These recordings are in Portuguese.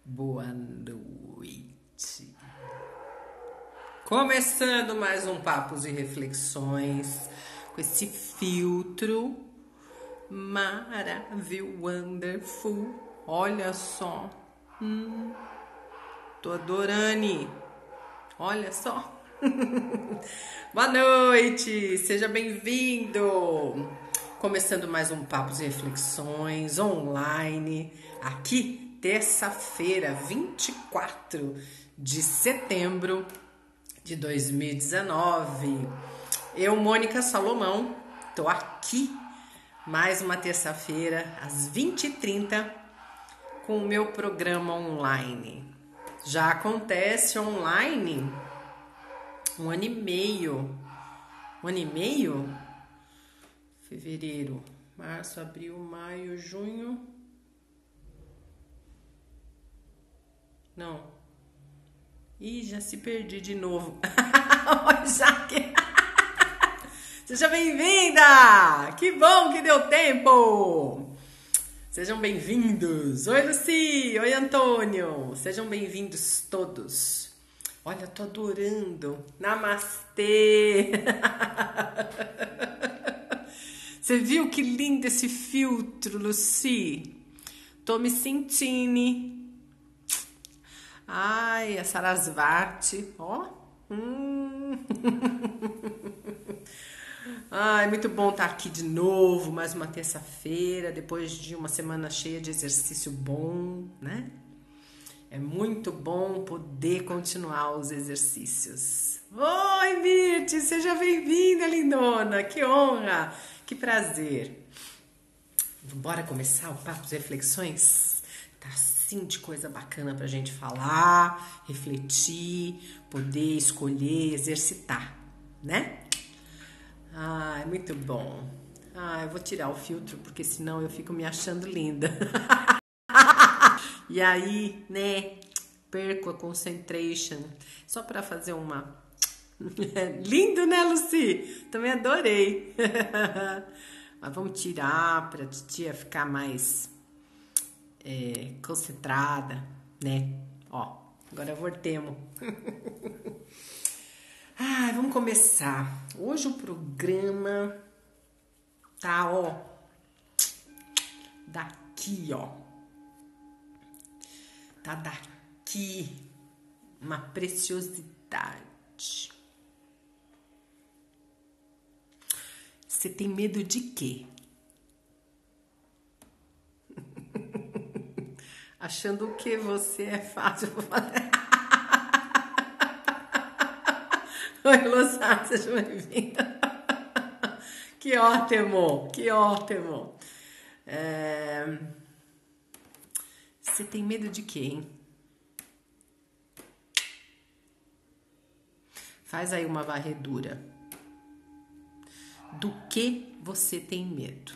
Boa noite. Começando mais um Papos e Reflexões com esse filtro maravilhoso, wonderful. Olha só. Tô adorando. Olha só. Boa noite, seja bem-vindo. Começando mais um Papos e Reflexões online, aqui, terça-feira, 24 de setembro de 2019. Eu, Mônica Salomão, tô aqui mais uma terça-feira, às 20h30, com o meu programa online. Já acontece online um ano e meio. Um ano e meio? Fevereiro, março, abril, maio, junho. Não. Ih, já se perdi de novo. Oi, Jaque. Seja bem-vinda! Que bom que deu tempo! Sejam bem-vindos. Oi, Luci. Oi, Antônio. Sejam bem-vindos todos. Olha, tô adorando. Namastê. Você viu que lindo esse filtro, Luci? Tô me sentindo. Ai, a Sarasvati, ó. Ai, muito bom estar aqui de novo, mais uma terça-feira, depois de uma semana cheia de exercício bom, né? É muito bom poder continuar os exercícios. Oi, Mirti, seja bem-vinda, lindona. Que honra, que prazer. Bora começar o Papos e Reflexões? Tá assim de coisa bacana pra gente falar, refletir, poder escolher, exercitar, né? Ai, muito bom. Ah, eu vou tirar o filtro porque senão eu fico me achando linda. E aí, né, perco a concentration. Só pra fazer uma... Lindo, né, Luci? Também adorei. Mas vamos tirar pra titia ficar mais concentrada, né? Ó, agora voltemos. Ai, vamos começar. Hoje o programa tá, ó, daqui, ó. Tá daqui uma preciosidade. Você tem medo de quê? Achando que você é fácil pra fazer. Oi, Luciana, seja bem-vinda. Que ótimo, que ótimo. Você tem medo de quê, hein? Faz aí uma varredura. Do que você tem medo?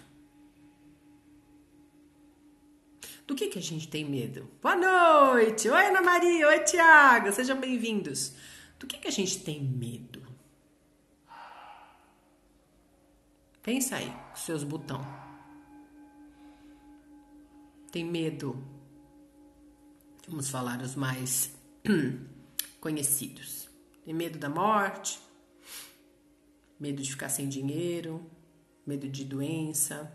Do que a gente tem medo? Boa noite! Oi, Ana Maria! Oi, Tiago! Sejam bem-vindos. Do que a gente tem medo? Pensa aí, com seus botões. Tem medo? Vamos falar os mais conhecidos. Tem medo da morte? Medo de ficar sem dinheiro? Medo de doença?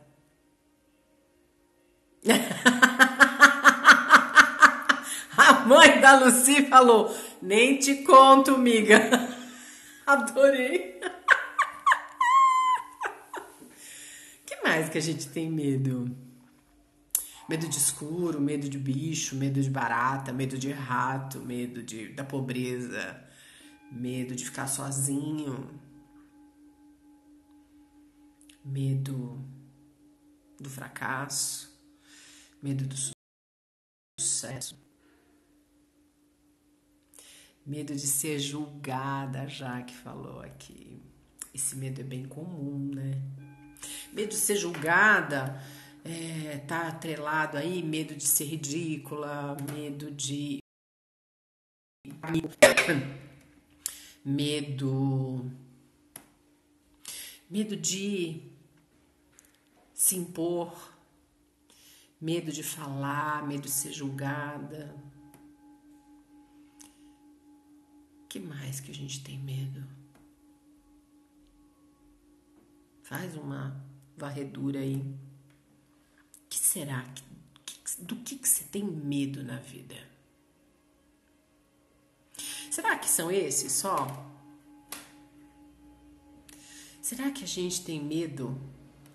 A mãe da Lucy falou: nem te conto, amiga. Adorei. Que mais que a gente tem medo? Medo de escuro, medo de bicho, medo de barata, medo de rato, medo da pobreza, medo de ficar sozinho, medo do fracasso, medo do sucesso, medo de ser julgada, já que falou aqui. Esse medo é bem comum, né? Medo de ser julgada tá atrelado aí, medo de ser ridícula, medo de... Medo de se impor, medo de falar, medo de ser julgada, Que mais que a gente tem medo? Faz uma varredura aí. O que será? Do que você tem medo na vida? Será que são esses só? Será que a gente tem medo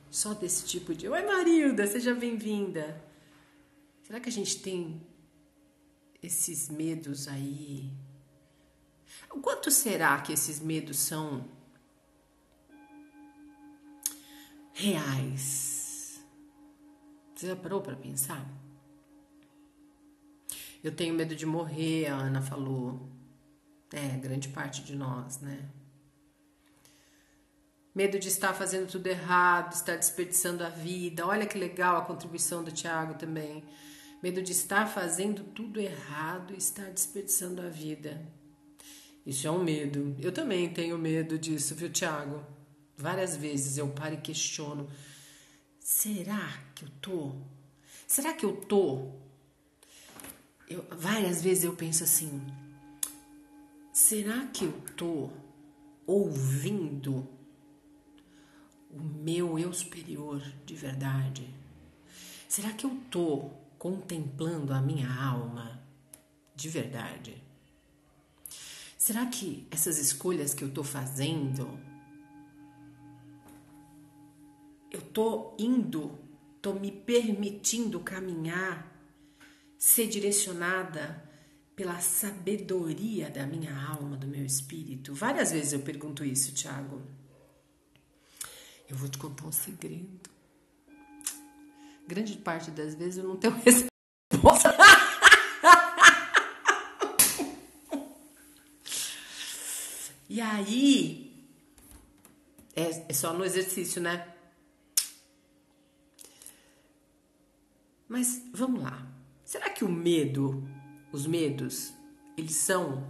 só desse tipo de... Oi, Marilda, seja bem-vinda. Será que a gente tem esses medos aí? O quanto será que esses medos são reais? Você já parou para pensar? Eu tenho medo de morrer, a Ana falou. Grande parte de nós, né? Medo de estar fazendo tudo errado, estar desperdiçando a vida. Olha que legal a contribuição do Tiago também. Medo de estar fazendo tudo errado e estar desperdiçando a vida. Isso é um medo. Eu também tenho medo disso, viu, Tiago? Várias vezes eu paro e questiono. Será que eu tô? Será que eu tô? Várias vezes eu penso assim. Será que eu tô ouvindo o meu eu superior de verdade? Será que eu tô contemplando a minha alma de verdade? Será que essas escolhas que eu tô fazendo, eu tô me permitindo caminhar, ser direcionada pela sabedoria da minha alma, do meu espírito? Várias vezes eu pergunto isso, Tiago. Eu vou te contar um segredo. Grande parte das vezes eu não tenho resposta. E aí, é só no exercício, né? Mas vamos lá. Será que os medos, eles são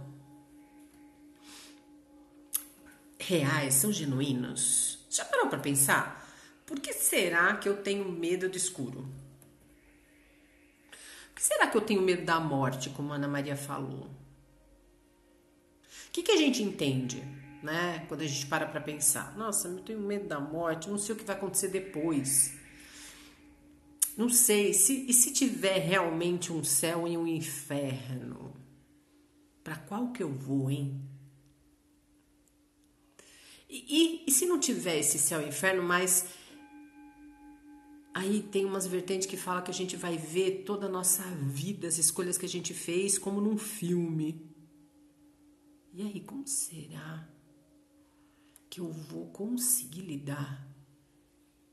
reais, são genuínos? Já parou para pensar? Por que será que eu tenho medo do escuro? Por que será que eu tenho medo da morte, como a Ana Maria falou? O que a gente entende, né? Quando a gente para pensar. Nossa, eu tenho medo da morte, não sei o que vai acontecer depois. Não sei, e se tiver realmente um céu e um inferno? Para qual que eu vou, hein? E se não tiver esse céu e inferno, mas aí tem umas vertentes que falam que a gente vai ver toda a nossa vida, as escolhas que a gente fez, como num filme. E aí, como será que eu vou conseguir lidar,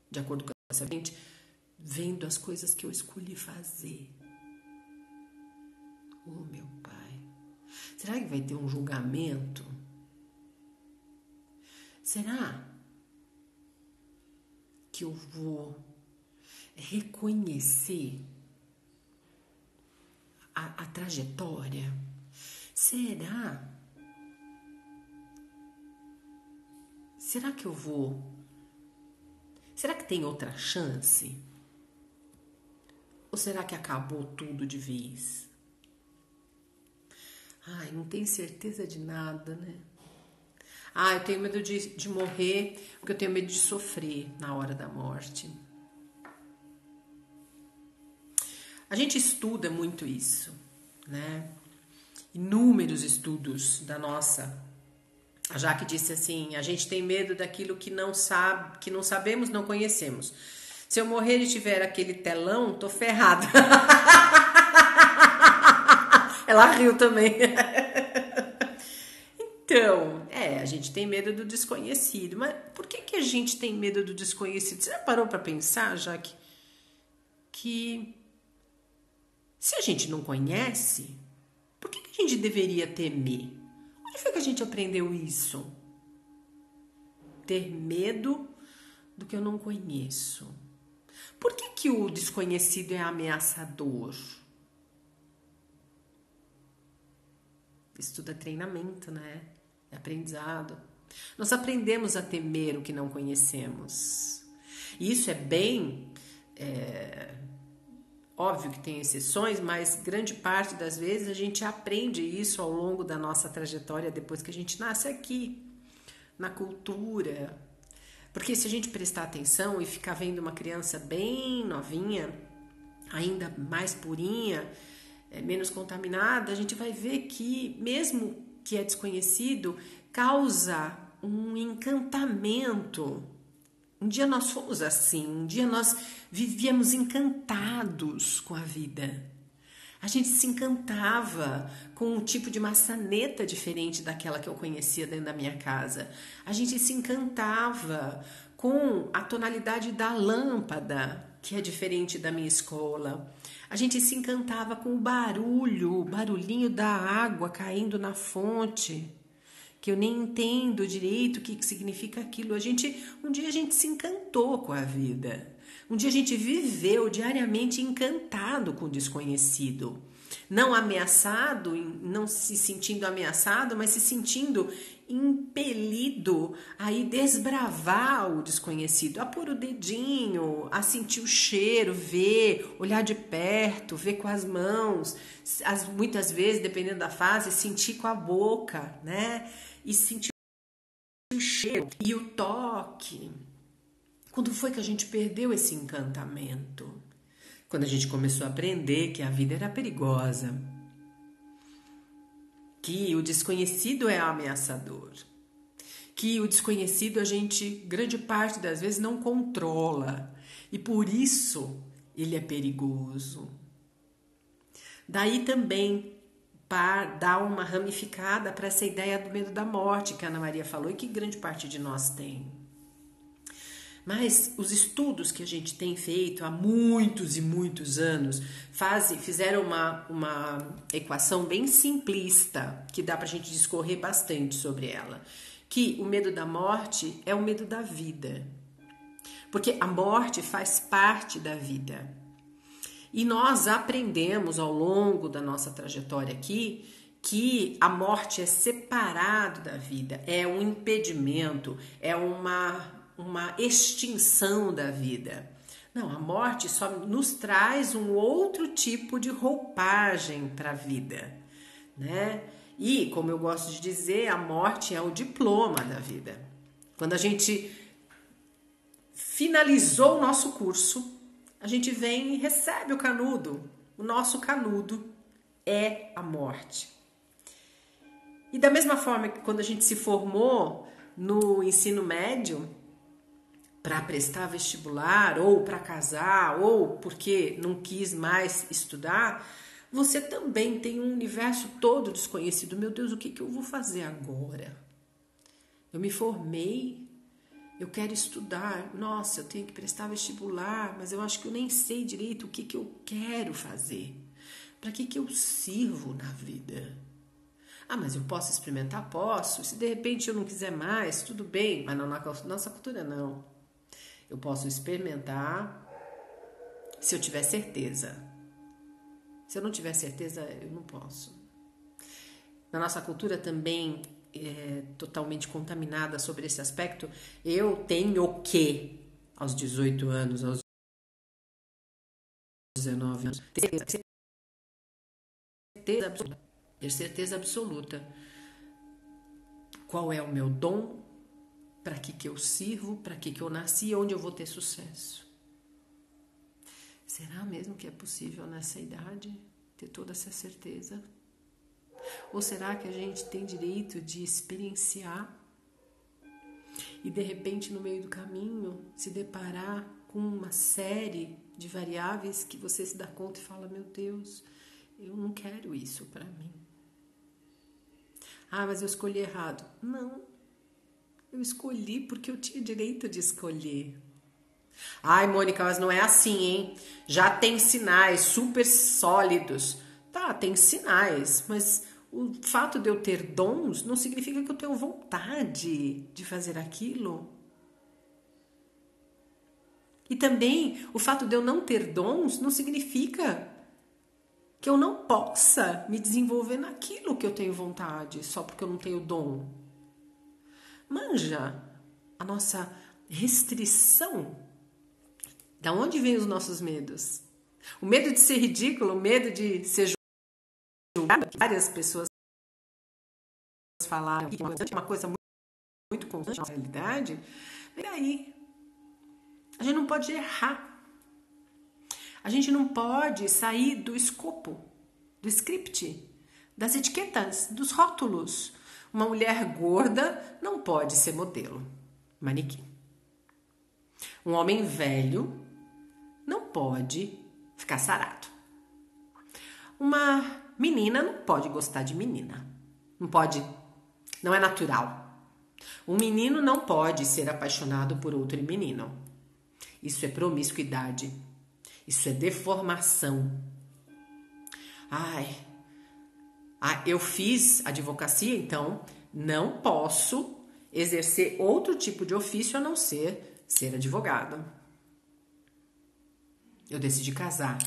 de acordo com essa vertente, vendo as coisas que eu escolhi fazer? Oh, meu Pai, será que vai ter um julgamento? Será que eu vou reconhecer a trajetória? Será que eu vou? Será que tem outra chance? Ou será que acabou tudo de vez? Ai, não tenho certeza de nada, né? Eu tenho medo de morrer, porque eu tenho medo de sofrer na hora da morte. A gente estuda muito isso, né? Inúmeros estudos da nossa. A Jaque disse assim: a gente tem medo daquilo que não sabemos, não conhecemos. Se eu morrer e tiver aquele telão, tô ferrada. Ela riu também. Então, a gente tem medo do desconhecido. Mas por que a gente tem medo do desconhecido? Você já parou para pensar, Jaque, que se a gente não conhece, por que a gente deveria temer? Onde foi que a gente aprendeu isso? Ter medo do que eu não conheço. Por que o desconhecido é ameaçador? Isso tudo é treinamento, né? É aprendizado. Nós aprendemos a temer o que não conhecemos. E isso é bem Óbvio que tem exceções, mas grande parte das vezes a gente aprende isso ao longo da nossa trajetória depois que a gente nasce aqui, na cultura. Porque se a gente prestar atenção e ficar vendo uma criança bem novinha, ainda mais purinha, menos contaminada, a gente vai ver que, mesmo que é desconhecido, causa um encantamento. Um dia nós fomos assim, um dia nós vivíamos encantados com a vida. A gente se encantava com um tipo de maçaneta diferente daquela que eu conhecia dentro da minha casa. A gente se encantava com a tonalidade da lâmpada, que é diferente da minha escola. A gente se encantava com o barulhinho da água caindo na fonte, que eu nem entendo direito o que significa aquilo. Um dia a gente se encantou com a vida. Um dia a gente viveu diariamente encantado com o desconhecido. Não ameaçado, não se sentindo ameaçado, mas se sentindo impelido a ir desbravar o desconhecido, a pôr o dedinho, a sentir o cheiro, ver, olhar de perto, ver com as mãos, muitas vezes, dependendo da fase, sentir com a boca, né? E sentir o cheiro e o toque. Quando foi que a gente perdeu esse encantamento? Quando a gente começou a aprender que a vida era perigosa, que o desconhecido é ameaçador, que o desconhecido a gente, grande parte das vezes, não controla e por isso ele é perigoso. Daí também dar uma ramificada para essa ideia do medo da morte que a Ana Maria falou e que grande parte de nós tem. Mas os estudos que a gente tem feito há muitos e muitos anos fizeram uma equação bem simplista, que dá para a gente discorrer bastante sobre ela, que o medo da morte é o medo da vida, porque a morte faz parte da vida. E nós aprendemos ao longo da nossa trajetória aqui que a morte é separado da vida, é um impedimento, é uma extinção da vida. Não, a morte só nos traz um outro tipo de roupagem para a vida, né? E, como eu gosto de dizer, a morte é o diploma da vida. Quando a gente finalizou o nosso curso, a gente vem e recebe o canudo. O nosso canudo é a morte. E da mesma forma que quando a gente se formou no ensino médio, para prestar vestibular, ou para casar, ou porque não quis mais estudar, você também tem um universo todo desconhecido. Meu Deus, o que eu vou fazer agora? Eu me formei, eu quero estudar, nossa, eu tenho que prestar vestibular, mas eu acho que eu nem sei direito o que eu quero fazer. Para que eu sirvo na vida? Ah, mas eu posso experimentar? Posso. Se de repente eu não quiser mais, tudo bem, mas na nossa cultura não. Eu posso experimentar se eu tiver certeza. Se eu não tiver certeza, eu não posso. Na nossa cultura também é totalmente contaminada sobre esse aspecto. Eu tenho que, aos 18 anos, aos 19 anos, ter certeza absoluta. Qual é o meu dom? Para que eu sirvo? Para que eu nasci? E onde eu vou ter sucesso? Será mesmo que é possível nessa idade ter toda essa certeza? Ou será que a gente tem direito de experienciar e de repente no meio do caminho se deparar com uma série de variáveis que você se dá conta e fala, meu Deus, eu não quero isso para mim. Ah, mas eu escolhi errado. Não, eu escolhi porque eu tinha direito de escolher. Ai, Mônica, mas não é assim, hein? Já tem sinais super sólidos. Tá, tem sinais, mas o fato de eu ter dons não significa que eu tenho vontade de fazer aquilo. E também o fato de eu não ter dons não significa que eu não possa me desenvolver naquilo que eu tenho vontade, só porque eu não tenho dom. Manja a nossa restrição. Da onde vêm os nossos medos? O medo de ser ridículo, o medo de ser julgado, que várias pessoas falaram que é uma coisa muito constante na realidade. E aí, a gente não pode errar. A gente não pode sair do escopo, do script, das etiquetas, dos rótulos. Uma mulher gorda não pode ser modelo, manequim. Um homem velho não pode ficar sarado. Uma menina não pode gostar de menina. Não pode, não é natural. Um menino não pode ser apaixonado por outro menino. Isso é promiscuidade. Isso é deformação. Eu fiz advocacia, então não posso exercer outro tipo de ofício a não ser advogada. Eu decidi casar.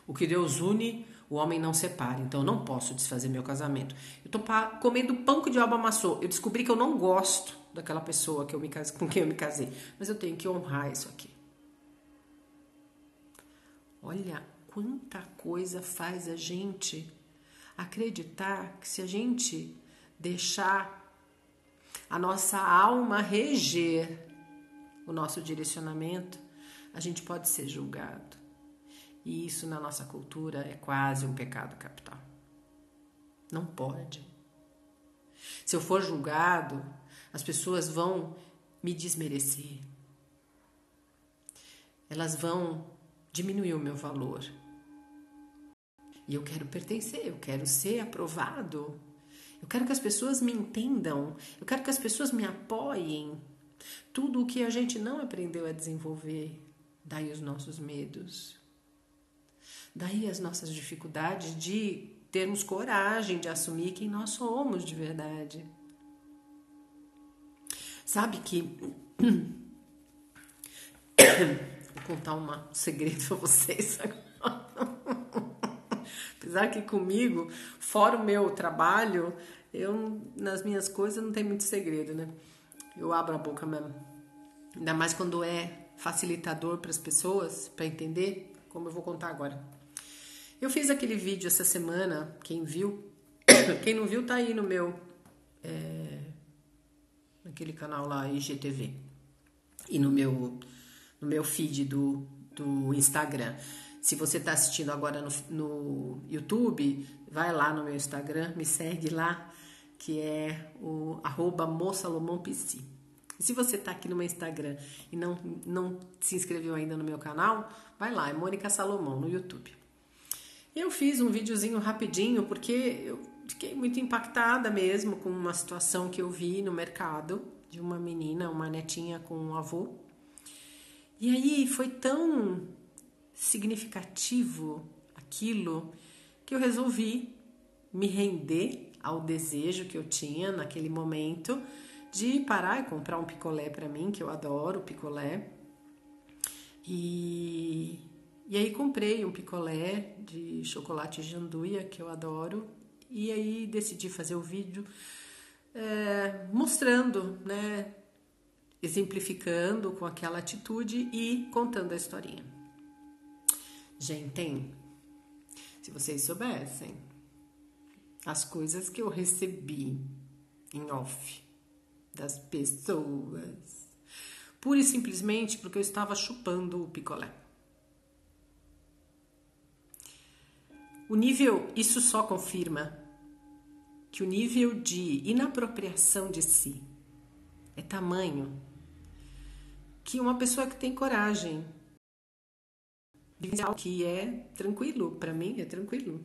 O que Deus une, o homem não separa. Então eu não posso desfazer meu casamento. Eu tô comendo pão que o diabo amassou. Eu descobri que eu não gosto daquela pessoa com quem eu me casei. Mas eu tenho que honrar isso aqui. Olha quanta coisa faz a gente acreditar que se a gente deixar a nossa alma reger o nosso direcionamento, a gente pode ser julgado. E isso na nossa cultura é quase um pecado capital. Não pode. Se eu for julgado, as pessoas vão me desmerecer. Elas vão diminuir o meu valor. E eu quero pertencer, eu quero ser aprovado. Eu quero que as pessoas me entendam. Eu quero que as pessoas me apoiem. Tudo o que a gente não aprendeu a desenvolver. Daí os nossos medos. Daí as nossas dificuldades de termos coragem de assumir quem nós somos de verdade. Sabe que... Vou contar um segredo para vocês agora. Apesar que comigo, fora o meu trabalho, nas minhas coisas não tem muito segredo, né? Eu abro a boca mesmo. Ainda mais quando é facilitador para as pessoas, para entender, como eu vou contar agora. Eu fiz aquele vídeo essa semana, quem viu, quem não viu tá aí no meu, naquele canal lá, IGTV, e no meu feed do Instagram. Se você está assistindo agora no YouTube, vai lá no meu Instagram, me segue lá, que é o @mosalomãopc. E se você está aqui no meu Instagram e não se inscreveu ainda no meu canal, vai lá, é Mônica Salomão, no YouTube. Eu fiz um videozinho rapidinho, porque eu fiquei muito impactada mesmo com uma situação que eu vi no mercado, de uma menina, uma netinha com um avô. E aí foi tão significativo aquilo que eu resolvi me render ao desejo que eu tinha naquele momento de parar e comprar um picolé para mim, que eu adoro picolé. E aí comprei um picolé de chocolate janduia, que eu adoro, e aí decidi fazer o vídeo mostrando, né, exemplificando com aquela atitude e contando a historinha. Gente, se vocês soubessem as coisas que eu recebi em off das pessoas, pura e simplesmente porque eu estava chupando o picolé. Isso só confirma que o nível de inapropriação de si é tamanho que uma pessoa que tem coragem, que é tranquilo, para mim é tranquilo.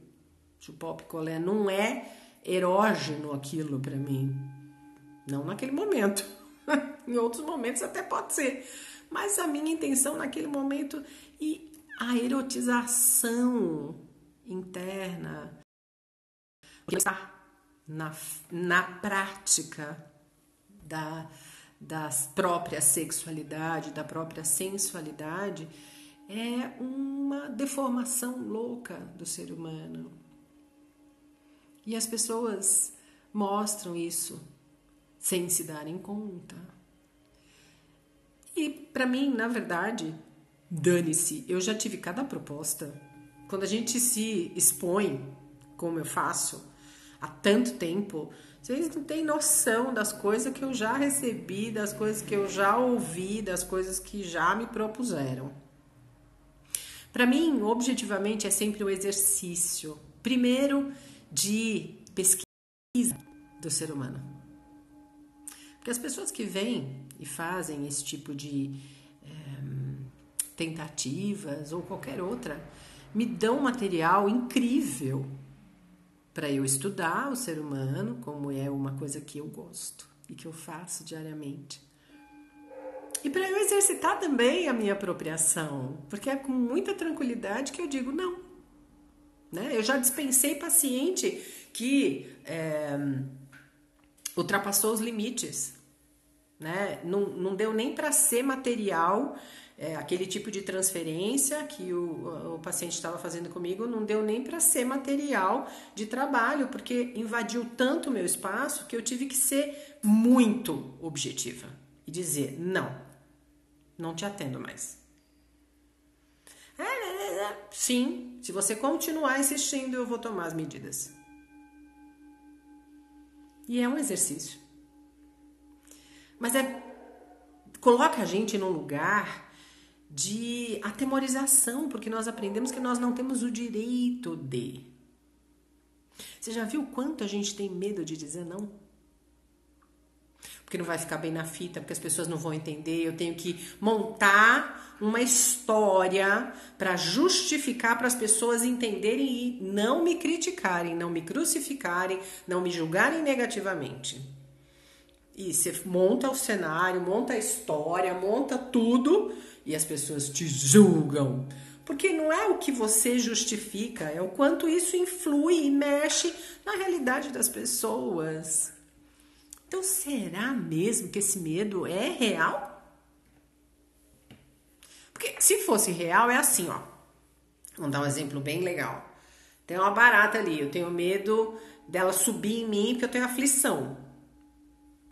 Chupar o picolé não é erógeno aquilo para mim. Não naquele momento. Em outros momentos até pode ser. Mas a minha intenção naquele momento e a erotização interna que está na prática da própria sexualidade, da própria sensualidade, é uma deformação louca do ser humano. E as pessoas mostram isso sem se darem conta. E para mim, na verdade, Dane-se, eu já tive cada proposta. Quando a gente se expõe, como eu faço, há tanto tempo, vocês não têm noção das coisas que eu já recebi, das coisas que eu já ouvi, das coisas que já me propuseram. Para mim, objetivamente, é sempre o exercício. Primeiro, de pesquisa do ser humano. Porque as pessoas que vêm e fazem esse tipo de tentativas ou qualquer outra, me dão material incrível para eu estudar o ser humano, como é uma coisa que eu gosto e que eu faço diariamente. E para eu exercitar também a minha apropriação, porque é com muita tranquilidade que eu digo não. Né? Eu já dispensei paciente que ultrapassou os limites. Né? Não deu nem para ser material, aquele tipo de transferência que o paciente estava fazendo comigo, não deu nem para ser material de trabalho, porque invadiu tanto o meu espaço que eu tive que ser muito objetiva e dizer, não te atendo mais. Sim, se você continuar insistindo, eu vou tomar as medidas. E é um exercício. Mas coloca a gente num lugar de atemorização, porque nós aprendemos que nós não temos o direito de. Você já viu quanto a gente tem medo de dizer não? Porque não vai ficar bem na fita, porque as pessoas não vão entender, eu tenho que montar uma história para justificar para as pessoas entenderem e não me criticarem, não me crucificarem, não me julgarem negativamente. E você monta o cenário, monta a história, monta tudo e as pessoas te julgam. Porque não é o que você justifica, é o quanto isso influi e mexe na realidade das pessoas. Então, será mesmo que esse medo é real? Porque se fosse real, é assim, ó. Vamos dar um exemplo bem legal. Tem uma barata ali, eu tenho medo dela subir em mim porque eu tenho aflição.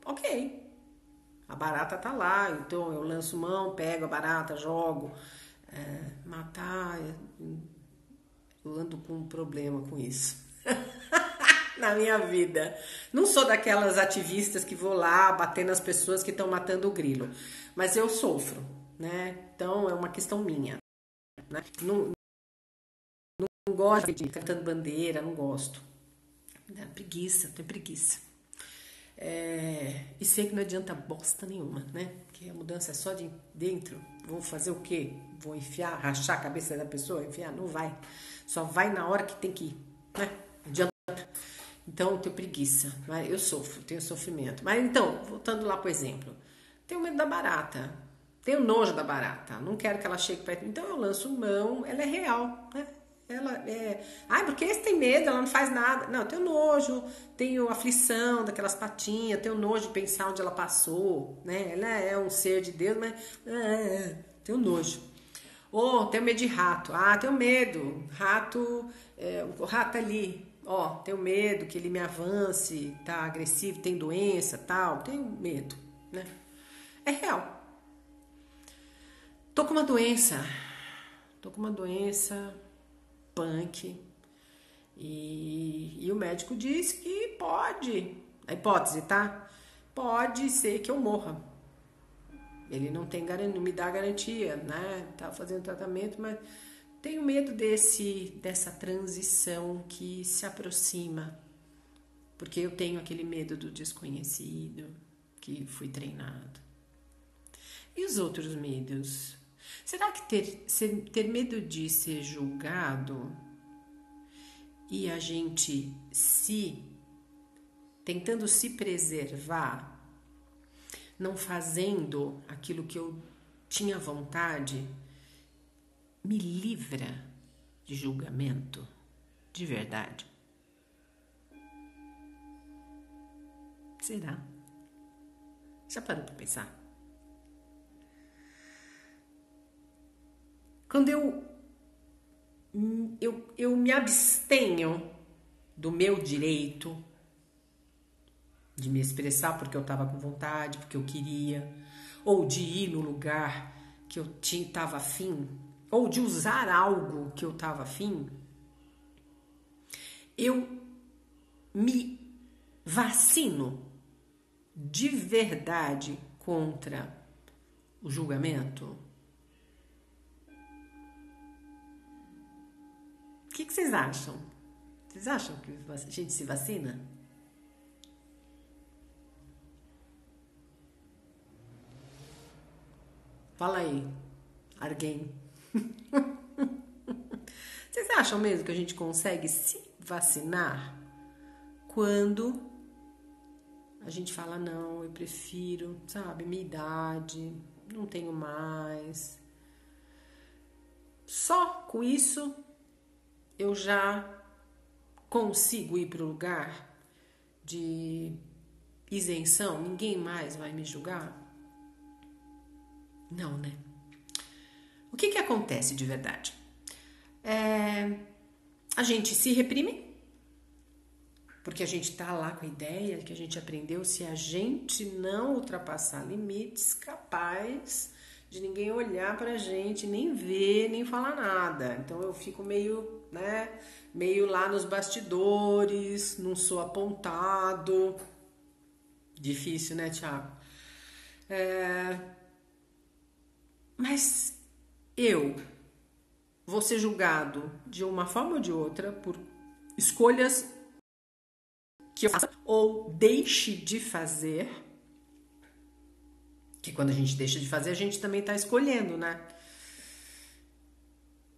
Ok. A barata tá lá, então eu lanço mão, pego a barata, jogo. Matar, eu ando com um problema com isso. Na minha vida. Não sou daquelas ativistas que vou lá bater nas pessoas que estão matando o grilo. Mas eu sofro, né? Então é uma questão minha. Né? Não gosto de cantando bandeira, não gosto. Tenho preguiça. E sei que não adianta bosta nenhuma, né? Porque a mudança é só de dentro. Vou fazer o quê? Vou rachar a cabeça da pessoa? Não vai. Só vai na hora que tem que ir, né? Não adianta. Então, eu tenho preguiça, eu sofro, tenho sofrimento. Mas então, voltando lá pro exemplo, tenho medo da barata, tenho nojo da barata, não quero que ela chegue perto. Então, eu lanço mão, ela é real, né? Ela é... porque esse tem medo, ela não faz nada. Não, eu tenho nojo, tenho aflição daquelas patinhas, tenho nojo de pensar onde ela passou, né? Ela é um ser de Deus, mas tenho nojo. Ou tenho medo de rato. Tenho medo. O rato ali. Tenho medo que ele me avance, tá agressivo, tem doença, tal. Tenho medo, né? É real. Tô com uma doença punk. E o médico disse que pode. A hipótese, tá? Pode ser que eu morra. Ele não me dá garantia, né? Tá fazendo tratamento, mas tenho medo dessa transição que se aproxima. Porque eu tenho aquele medo do desconhecido, que fui treinado. E os outros medos? Será que ter medo de ser julgado e a gente tentando se preservar, não fazendo aquilo que eu tinha vontade, me livra de julgamento de verdade? Será? Já parou para pensar? Quando eu me abstenho do meu direito de me expressar porque eu estava com vontade, porque eu queria, ou de ir no lugar que eu estava afim, ou de usar algo que eu estava afim, eu me vacino de verdade contra o julgamento? O que vocês acham? Vocês acham que a gente se vacina? Fala aí, alguém. Vocês acham mesmo que a gente consegue se vacinar quando a gente fala, não, eu prefiro, sabe, minha idade, não tenho mais. Só com isso eu já consigo ir para o lugar de isenção? Ninguém mais vai me julgar? Não, né? O que acontece de verdade? A gente se reprime, porque a gente tá lá com a ideia que a gente aprendeu, se a gente não ultrapassar limites, capaz de ninguém olhar pra gente, nem ver, nem falar nada. Então eu fico meio, né, meio lá nos bastidores, não sou apontado. Difícil, né, Thiago? Mas eu vou ser julgado de uma forma ou de outra por escolhas que eu faço ou deixe de fazer. Que quando a gente deixa de fazer, a gente também está escolhendo, né?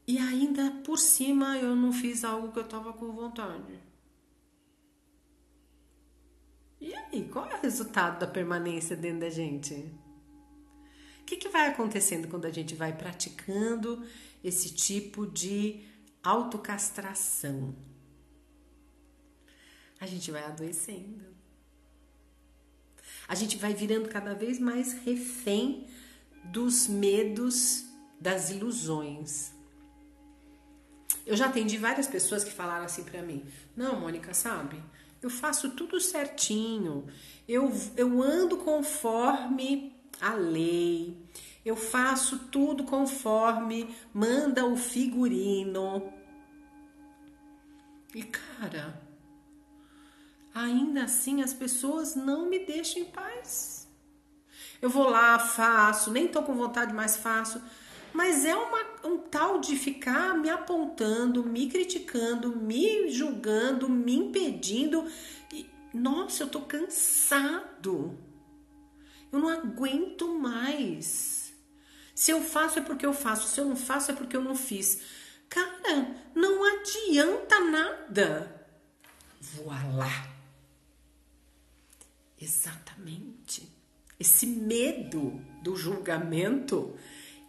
E ainda por cima eu não fiz algo que eu estava com vontade. E aí, qual é o resultado da permanência dentro da gente? O que vai acontecendo quando a gente vai praticando esse tipo de autocastração? A gente vai adoecendo. A gente vai virando cada vez mais refém dos medos, das ilusões. Eu já atendi várias pessoas que falaram assim pra mim: não, Mônica, sabe, eu faço tudo certinho, eu ando conforme a lei, eu faço tudo conforme manda o figurino. E cara, ainda assim as pessoas não me deixam em paz. Eu vou lá, faço, nem tô com vontade, mas faço. Mas é um tal de ficar me apontando, me criticando, me julgando, me impedindo. E, nossa, eu tô cansado. Eu não aguento mais. Se eu faço é porque eu faço, se eu não faço é porque eu não fiz. Cara, não adianta nada. Voilá. Exatamente. Esse medo do julgamento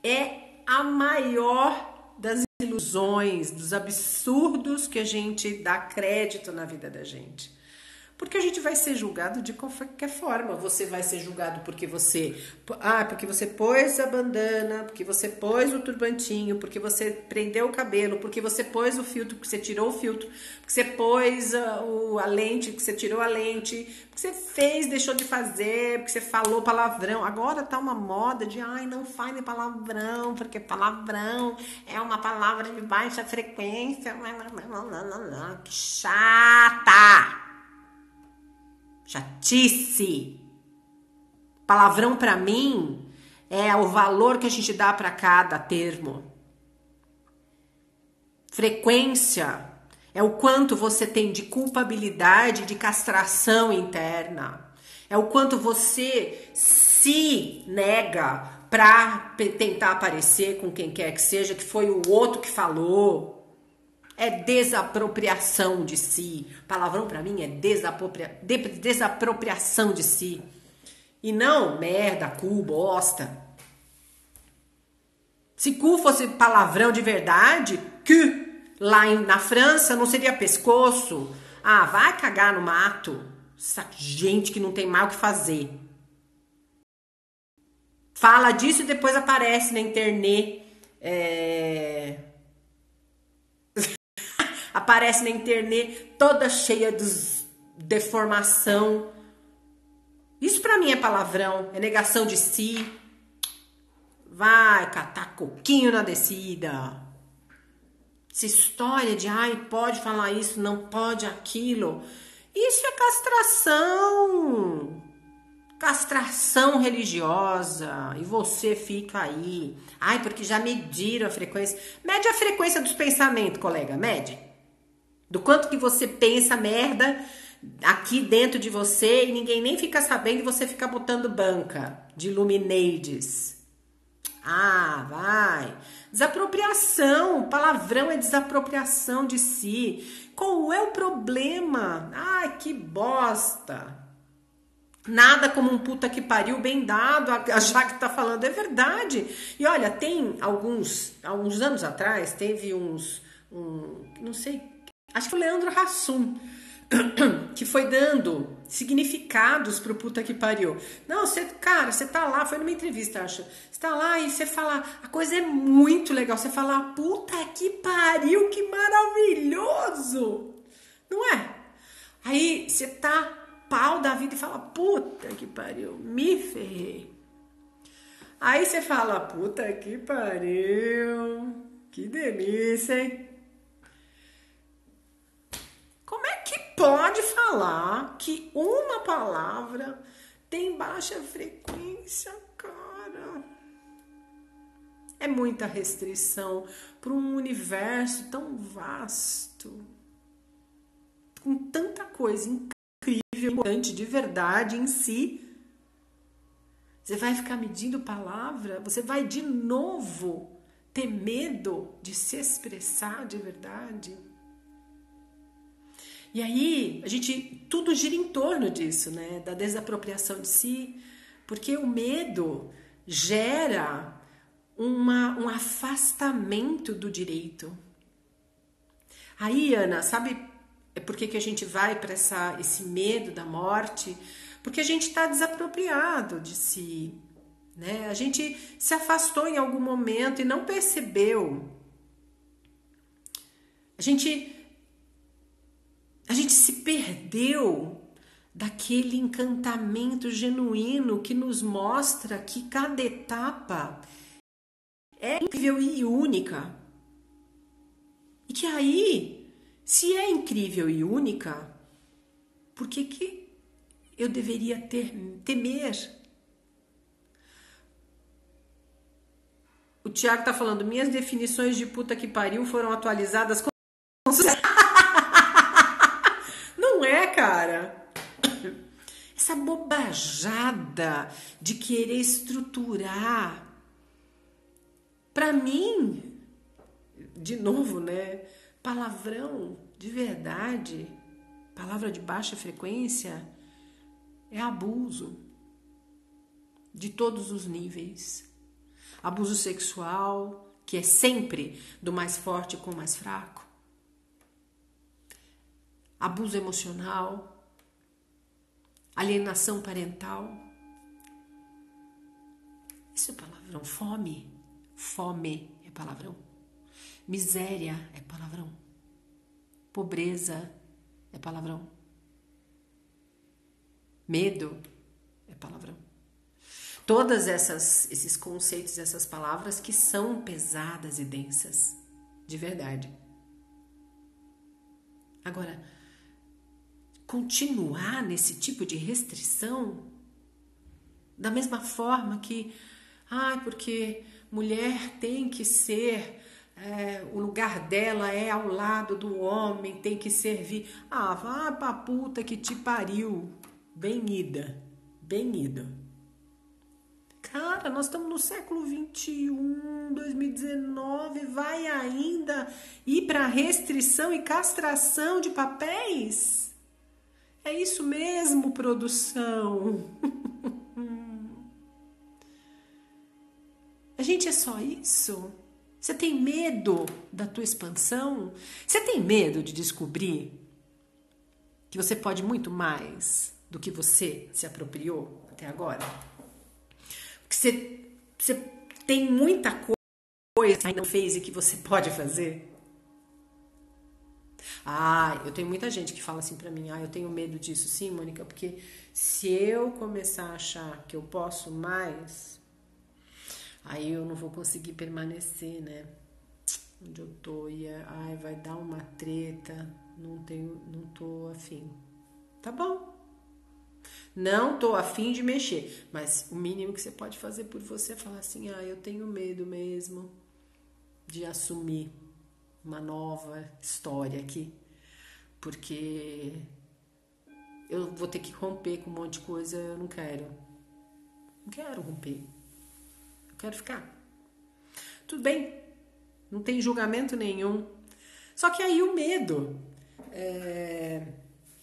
é a maior das ilusões, dos absurdos que a gente dá crédito na vida da gente. Porque a gente vai ser julgado de qualquer forma. Você vai ser julgado porque você pôs a bandana, porque você pôs o turbantinho, porque você prendeu o cabelo, porque você pôs o filtro, porque você tirou o filtro, porque você pôs a lente, porque você tirou a lente, porque você fez, deixou de fazer, porque você falou palavrão. Agora tá uma moda de não fale palavrão, porque palavrão é uma palavra de baixa frequência. Que chata! Chatice. Palavrão pra mim é o valor que a gente dá pra cada termo. Frequência é o quanto você tem de culpabilidade, de castração interna. É o quanto você se nega pra tentar aparecer com quem quer que seja, que foi o outro que falou. É desapropriação de si. Palavrão pra mim é desapropriação de si. E não merda, cu, bosta. Se cu fosse palavrão de verdade, que lá na França não seria pescoço. Vai cagar no mato. Essa gente que não tem mais o que fazer. Fala disso e depois aparece na internet. Aparece na internet toda cheia de deformação. Isso pra mim é palavrão, é negação de si. Vai catar coquinho na descida. Essa história de, ai, pode falar isso, não pode aquilo. Isso é castração. Castração religiosa. E você fica aí. Ai, porque já mediram a frequência. Mede a frequência dos pensamentos, colega, mede. Do quanto que você pensa merda aqui dentro de você e ninguém nem fica sabendo e você fica botando banca de lumineides. Ah, vai. Desapropriação. Palavrão é desapropriação de si. Qual é o problema? Ai, que bosta. Nada como um puta que pariu bem dado, a Jaque tá falando, é verdade. E olha, tem alguns anos atrás, teve não sei, acho que foi o Leandro Hassum, que foi dando significados pro puta que pariu. Não, você tá lá, foi numa entrevista, acho. Você tá lá e você fala, a coisa é muito legal, você fala, puta que pariu, que maravilhoso. Não é? Aí você tá pau da vida e fala, puta que pariu, me ferrei. Aí você fala, puta que pariu, que delícia, hein? Como é que pode falar que uma palavra tem baixa frequência, cara? É muita restrição para um universo tão vasto, com tanta coisa incrível, importante de verdade em si. Você vai ficar medindo palavra? Você vai de novo ter medo de se expressar de verdade? E aí, tudo gira em torno disso, né? Da desapropriação de si, porque o medo gera um afastamento do direito. Aí, Ana, sabe por que a gente vai para esse medo da morte? Porque a gente está desapropriado de si, né? A gente se afastou em algum momento e não percebeu. A gente se perdeu daquele encantamento genuíno que nos mostra que cada etapa é incrível e única. E que aí, se é incrível e única, por que eu deveria temer? O Tiago tá falando, minhas definições de puta que pariu foram atualizadas com... Não é, cara? Essa bobajada de querer estruturar. Pra mim, de novo, né? Palavrão de verdade, palavra de baixa frequência, é abuso de todos os níveis. Abuso sexual, que é sempre do mais forte com o mais fraco. Abuso emocional, alienação parental. Isso é palavrão. Fome é palavrão. Miséria é palavrão. Pobreza é palavrão. Medo é palavrão. Todas esses conceitos, essas palavras que são pesadas e densas, de verdade. Agora, continuar nesse tipo de restrição, da mesma forma que, porque mulher tem que ser, o lugar dela é ao lado do homem, tem que servir. Vá pra puta que te pariu. Bem ida. Cara, nós estamos no século 21, 2019, vai ainda ir para restrição e castração de papéis? É isso mesmo, produção. A gente é só isso? Você tem medo da tua expansão? Você tem medo de descobrir que você pode muito mais do que você se apropriou até agora? Que você tem muita coisa que não fez e que você pode fazer? Eu tenho muita gente que fala assim pra mim, eu tenho medo disso. Sim, Mônica, porque se eu começar a achar que eu posso mais, Aí eu não vou conseguir permanecer, né? Onde eu tô, e vai dar uma treta, não tô afim. Tá bom. Não tô afim de mexer, mas o mínimo que você pode fazer por você é falar assim, eu tenho medo mesmo de assumir uma nova história aqui, porque eu vou ter que romper com um monte de coisa, eu não quero. Não quero romper. Eu quero ficar. Tudo bem, não tem julgamento nenhum. Só que aí o medo,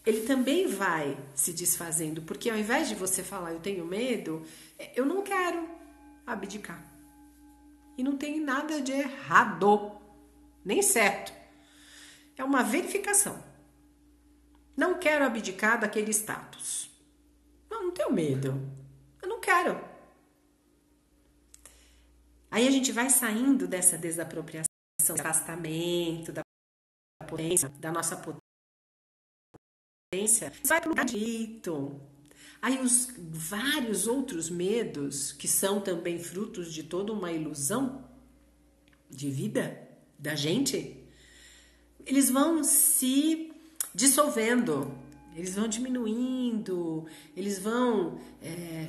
ele também vai se desfazendo, porque ao invés de você falar eu tenho medo, eu não quero abdicar. E não tem nada de errado, nem certo. É uma verificação. Não quero abdicar daquele status. Não tenho medo. Eu não quero. Aí a gente vai saindo dessa desapropriação, do afastamento, da potência, da nossa potência. Vai para o lugar dito. Aí os vários outros medos, que são também frutos de toda uma ilusão de vida da gente, eles vão se dissolvendo, eles vão diminuindo, eles vão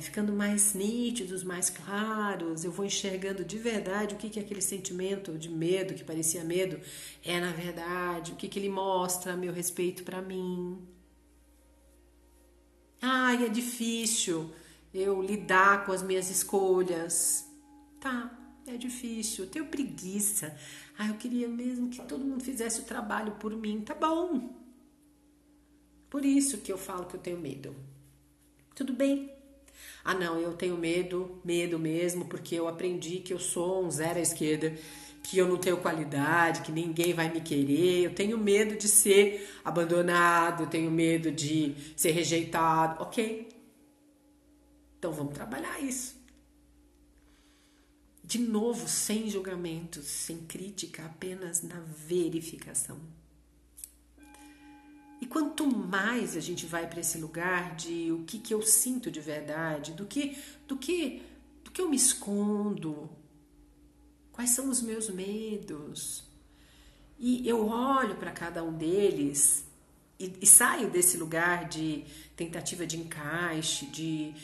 ficando mais nítidos, mais claros. Eu vou enxergando de verdade o que aquele sentimento de medo, que parecia medo, é na verdade, o que ele mostra a meu respeito para mim. É difícil eu lidar com as minhas escolhas. Tá, é difícil, eu tenho preguiça. Eu queria mesmo que todo mundo fizesse o trabalho por mim. Tá bom. Por isso que eu falo que eu tenho medo. Tudo bem. Não, eu tenho medo mesmo, porque eu aprendi que eu sou um zero à esquerda, que eu não tenho qualidade, que ninguém vai me querer. Eu tenho medo de ser abandonado, eu tenho medo de ser rejeitado. Ok. Então vamos trabalhar isso. De novo, sem julgamentos, sem crítica, apenas na verificação. E quanto mais a gente vai para esse lugar de o que eu sinto de verdade, do que eu me escondo, quais são os meus medos, e eu olho para cada um deles e saio desse lugar de tentativa de encaixe, de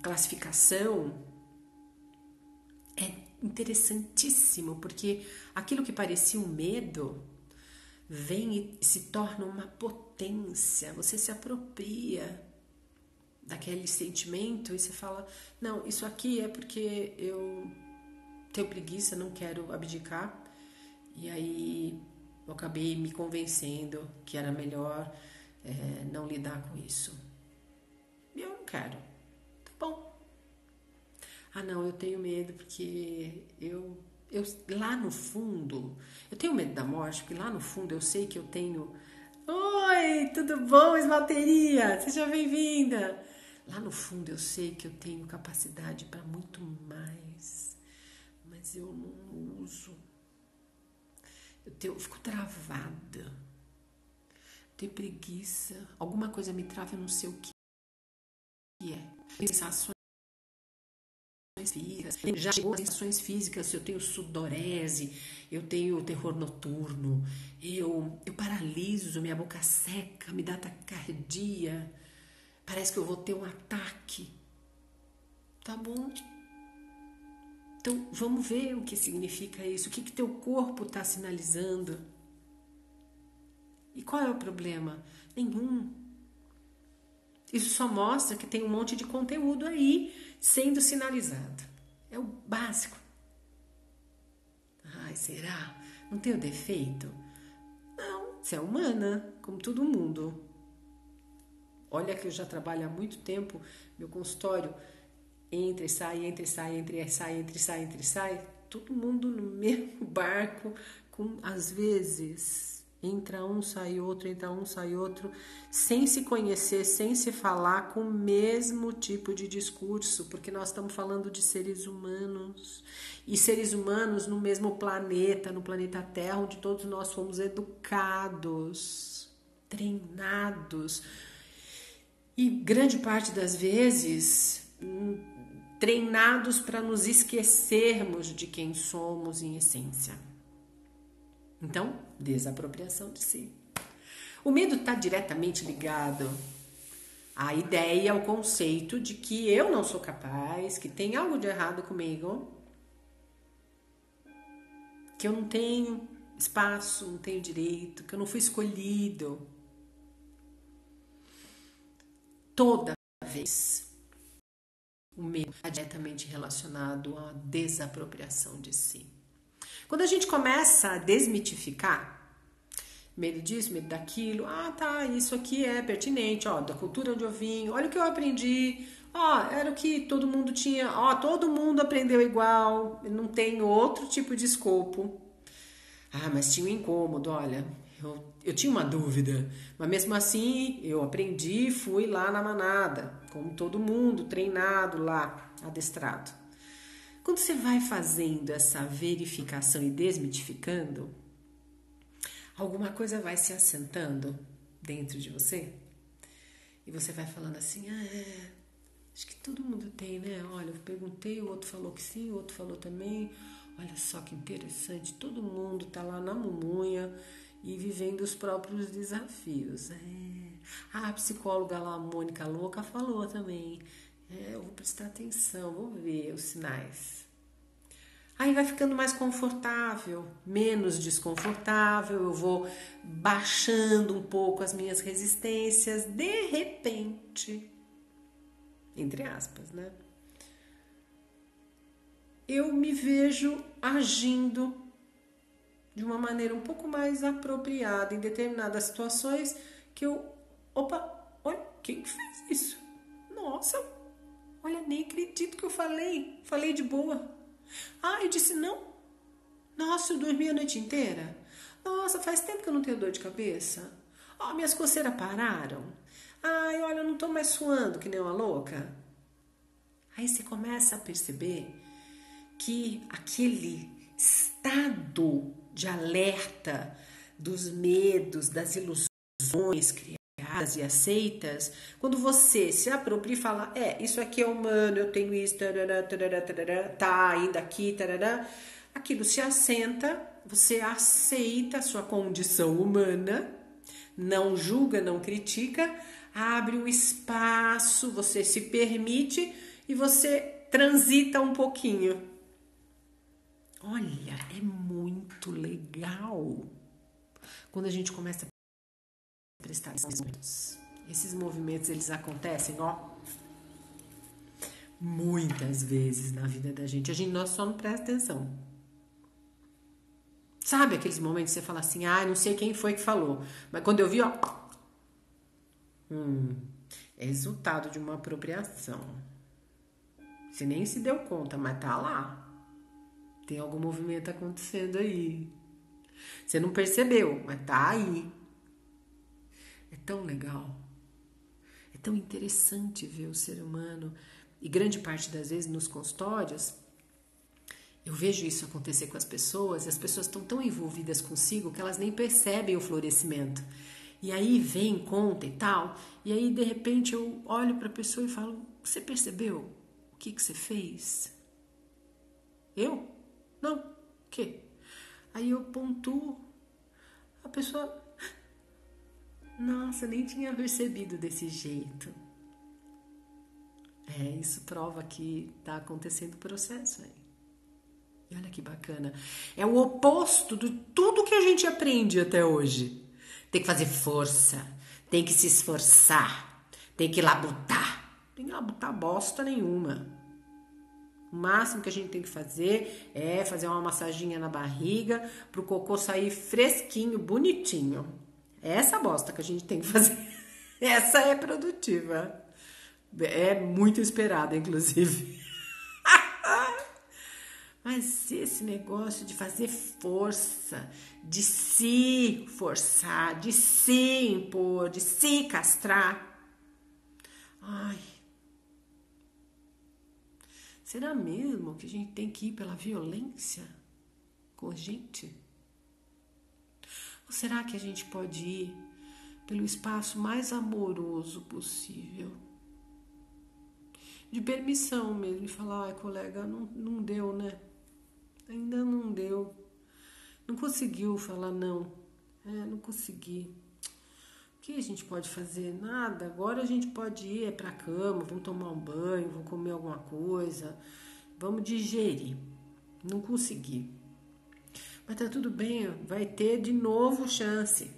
classificação, é interessantíssimo, porque aquilo que parecia um medo vem e se torna uma potência. Você se apropria daquele sentimento e você fala, não, isso aqui é porque eu tenho preguiça, não quero abdicar. E aí eu acabei me convencendo que era melhor não lidar com isso. E eu não quero. Tá bom. Não, eu tenho medo porque eu lá no fundo, eu tenho medo da morte, porque lá no fundo eu sei que eu tenho... Oi, tudo bom, Esmalteria? Seja bem-vinda! Lá no fundo eu sei que eu tenho capacidade para muito mais, mas eu não uso. Eu fico travada, eu tenho preguiça, alguma coisa me trava, eu não sei o que é. Sensações físicas, já chegou as sensações físicas, eu tenho sudorese, eu tenho terror noturno, eu paraliso, minha boca seca, me dá taquicardia, parece que eu vou ter um ataque. Tá bom? Então vamos ver o que significa isso, o que teu corpo está sinalizando. E qual é o problema? Nenhum. Isso só mostra que tem um monte de conteúdo aí sendo sinalizado. É o básico. Será? Não tenho defeito? Não, você é humana, como todo mundo. Olha que eu já trabalho há muito tempo, meu consultório entra e sai, entra e sai, entra e sai, entra e sai, entra e sai. Todo mundo no mesmo barco, com às vezes... Entra um, sai outro, entra um, sai outro, sem se conhecer, sem se falar, com o mesmo tipo de discurso, porque nós estamos falando de seres humanos, e seres humanos no mesmo planeta, no planeta Terra, onde todos nós fomos educados, treinados, e grande parte das vezes treinados para nos esquecermos de quem somos em essência. Então, desapropriação de si. O medo está diretamente ligado à ideia, ao conceito de que eu não sou capaz, que tem algo de errado comigo, que eu não tenho espaço, não tenho direito, que eu não fui escolhido. Toda vez o medo está diretamente relacionado à desapropriação de si. Quando a gente começa a desmitificar medo disso, medo daquilo, isso aqui é pertinente, da cultura onde eu vim, olha o que eu aprendi, era o que todo mundo tinha, todo mundo aprendeu igual, não tem outro tipo de escopo. Mas tinha um incômodo, olha, eu tinha uma dúvida, mas mesmo assim eu aprendi, fui lá na manada, como todo mundo, treinado lá, adestrado. Quando você vai fazendo essa verificação e desmitificando, alguma coisa vai se assentando dentro de você e você vai falando assim, acho que todo mundo tem, né? Olha, eu perguntei, o outro falou que sim, o outro falou também. Olha só que interessante, todo mundo tá lá na mumunha e vivendo os próprios desafios. A psicóloga lá, a Mônica Louca, falou também. Eu vou prestar atenção, vou ver os sinais. Aí vai ficando mais confortável, menos desconfortável, eu vou baixando um pouco as minhas resistências, de repente, entre aspas, né? Eu me vejo agindo de uma maneira um pouco mais apropriada em determinadas situações que olha, quem fez isso? Nossa, olha, nem acredito que eu falei de boa. Eu disse não. Nossa, eu dormi a noite inteira. Nossa, faz tempo que eu não tenho dor de cabeça. Minhas coceiras pararam. Olha, eu não tô mais suando que nem uma louca. Aí você começa a perceber que aquele estado de alerta dos medos, das ilusões criadas e aceitas, quando você se apropria e fala, isso aqui é humano, eu tenho isso, tarará, tarará, tarará, tá ainda aqui, tarará, aquilo se assenta, você aceita a sua condição humana, não julga, não critica, abre um espaço, você se permite e você transita um pouquinho. Olha, é muito legal quando a gente começa a prestar atenção. Esses movimentos, eles acontecem, muitas vezes na vida da gente. Nós só não presta atenção. Sabe aqueles momentos que você fala assim, não sei quem foi que falou, mas quando eu vi, é resultado de uma apropriação. Você nem se deu conta, mas tá lá. Tem algum movimento acontecendo aí. Você não percebeu, mas tá aí. É tão legal. É tão interessante ver o ser humano. E grande parte das vezes nos consultórios, eu vejo isso acontecer com as pessoas. E as pessoas estão tão envolvidas consigo que elas nem percebem o florescimento. E aí vem, conta e tal. E aí, de repente, eu olho para a pessoa e falo, você percebeu o que você fez? Eu? Não. O quê? Aí eu pontuo. A pessoa... Nossa, nem tinha percebido desse jeito. Isso prova que está acontecendo o processo aí. E olha que bacana. É o oposto de tudo que a gente aprende até hoje. Tem que fazer força. Tem que se esforçar. Tem que labutar. Tem que labutar bosta nenhuma. O máximo que a gente tem que fazer é fazer uma massaginha na barriga pro cocô sair fresquinho, bonitinho. É essa bosta que a gente tem que fazer. Essa é produtiva. É muito esperada, inclusive. Mas esse negócio de fazer força, de se forçar, de se impor, de se castrar. Será mesmo que a gente tem que ir pela violência com a gente? Ou será que a gente pode ir pelo espaço mais amoroso possível? de permissão mesmo, de falar, ai, colega, não deu, né? Ainda não deu. Não conseguiu falar não. Não consegui. O que a gente pode fazer? Nada. Agora a gente pode ir pra cama, vamos tomar um banho, vamos comer alguma coisa, vamos digerir. Não consegui. Mas tá tudo bem, vai ter de novo chance.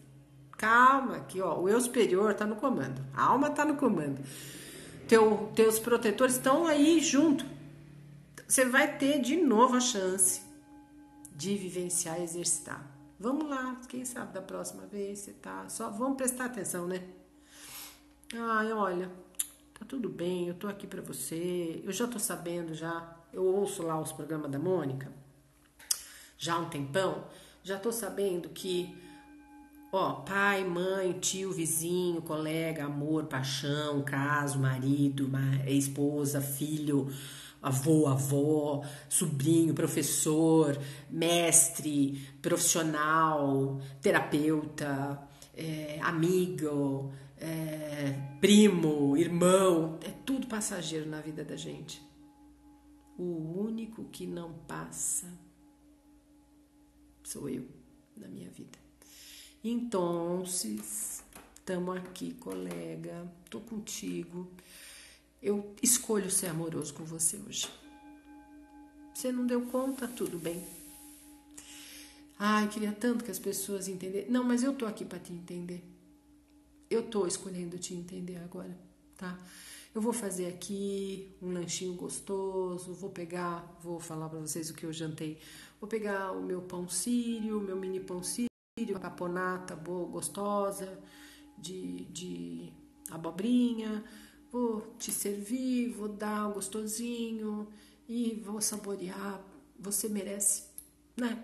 Calma, aqui ó, o eu superior tá no comando, a alma tá no comando. Teus protetores estão aí junto. Você vai ter de novo a chance de vivenciar e exercitar. Vamos lá, quem sabe da próxima vez você tá. Só vamos prestar atenção, né? Ai, olha, tá tudo bem, eu tô aqui pra você. Eu já tô sabendo já. Eu ouço lá os programas da Mônica já há um tempão. Já tô sabendo que, ó, pai, mãe, tio, vizinho, colega, amor, paixão, caso, marido, esposa, filho, avô, avó, sobrinho, professor, mestre, profissional, terapeuta, amigo, primo, irmão, é tudo passageiro na vida da gente. O único que não passa sou eu, na minha vida. Então, estamos aqui, colega, tô contigo. Eu escolho ser amoroso com você hoje. Você não deu conta, tudo bem. Ai, queria tanto que as pessoas entendessem. Não, mas eu tô aqui para te entender. Eu tô escolhendo te entender agora, tá? Eu vou fazer aqui um lanchinho gostoso, vou falar para vocês o que eu jantei. Vou pegar o meu pão sírio, meu mini pão sírio, uma caponata boa, gostosa, de abobrinha. Vou te servir, vou dar um gostosinho e vou saborear. Você merece, né?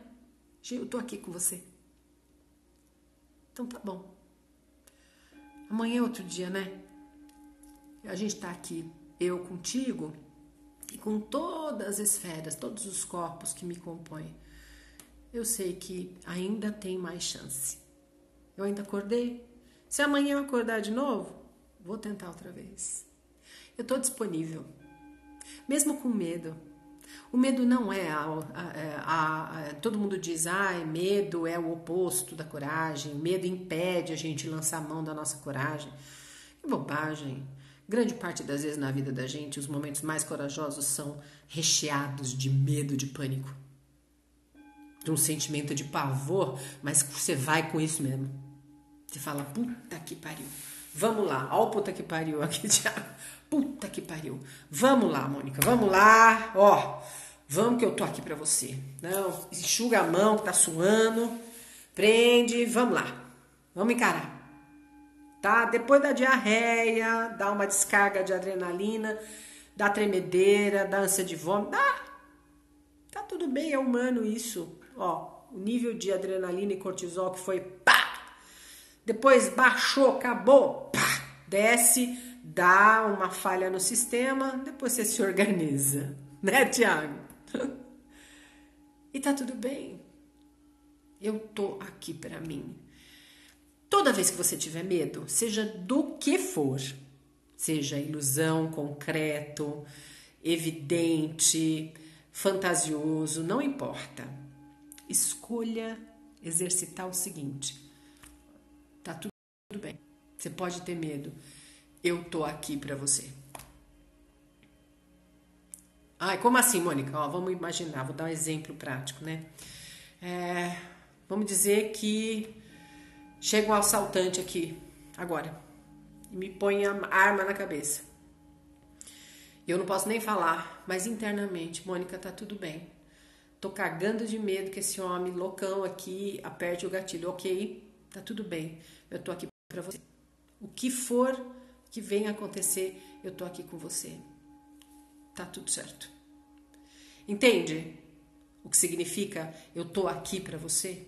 Eu tô aqui com você. Então tá bom. Amanhã é outro dia, né? A gente tá aqui, eu contigo e com todas as esferas, todos os corpos que me compõem. Eu sei que ainda tem mais chance. Eu ainda acordei. Se amanhã eu acordar de novo, vou tentar outra vez. Eu tô disponível, mesmo com medo. O medo não é todo mundo diz, medo é o oposto da coragem, medo impede a gente lançar a mão da nossa coragem. Que bobagem. Grande parte das vezes na vida da gente, os momentos mais corajosos são recheados de medo, de pânico. De um sentimento de pavor, mas você vai com isso mesmo. Você fala, puta que pariu. Vamos lá, ó o puta que pariu aqui, Thiago. Puta que pariu. Vamos lá, Mônica, vamos lá. Ó, vamos que eu tô aqui pra você. Não, enxuga a mão que tá suando. Prende, vamos lá. Vamos encarar. Tá? Depois da diarreia, dá uma descarga de adrenalina, dá tremedeira, dá ânsia de vômito, tá tudo bem, é humano isso. Ó, o nível de adrenalina e cortisol que foi pá, depois baixou, acabou, pá, desce, dá uma falha no sistema, depois você se organiza, né, Thiago? E tá tudo bem. Eu tô aqui pra mim. Toda vez que você tiver medo, seja do que for, seja ilusão, concreto, evidente, fantasioso, não importa. Escolha exercitar o seguinte. Tá tudo bem. Você pode ter medo. Eu tô aqui pra você. Ai, como assim, Mônica? Ó, vamos imaginar, vou dar um exemplo prático, né? Vamos dizer que chega um assaltante aqui, agora, e me põe a arma na cabeça. Eu não posso nem falar, mas internamente, Mônica, tá tudo bem. Tô cagando de medo que esse homem loucão aqui aperte o gatilho. Ok, tá tudo bem. Eu tô aqui pra você. O que for que venha acontecer, eu tô aqui com você. Tá tudo certo. Entende o que significa eu tô aqui pra você?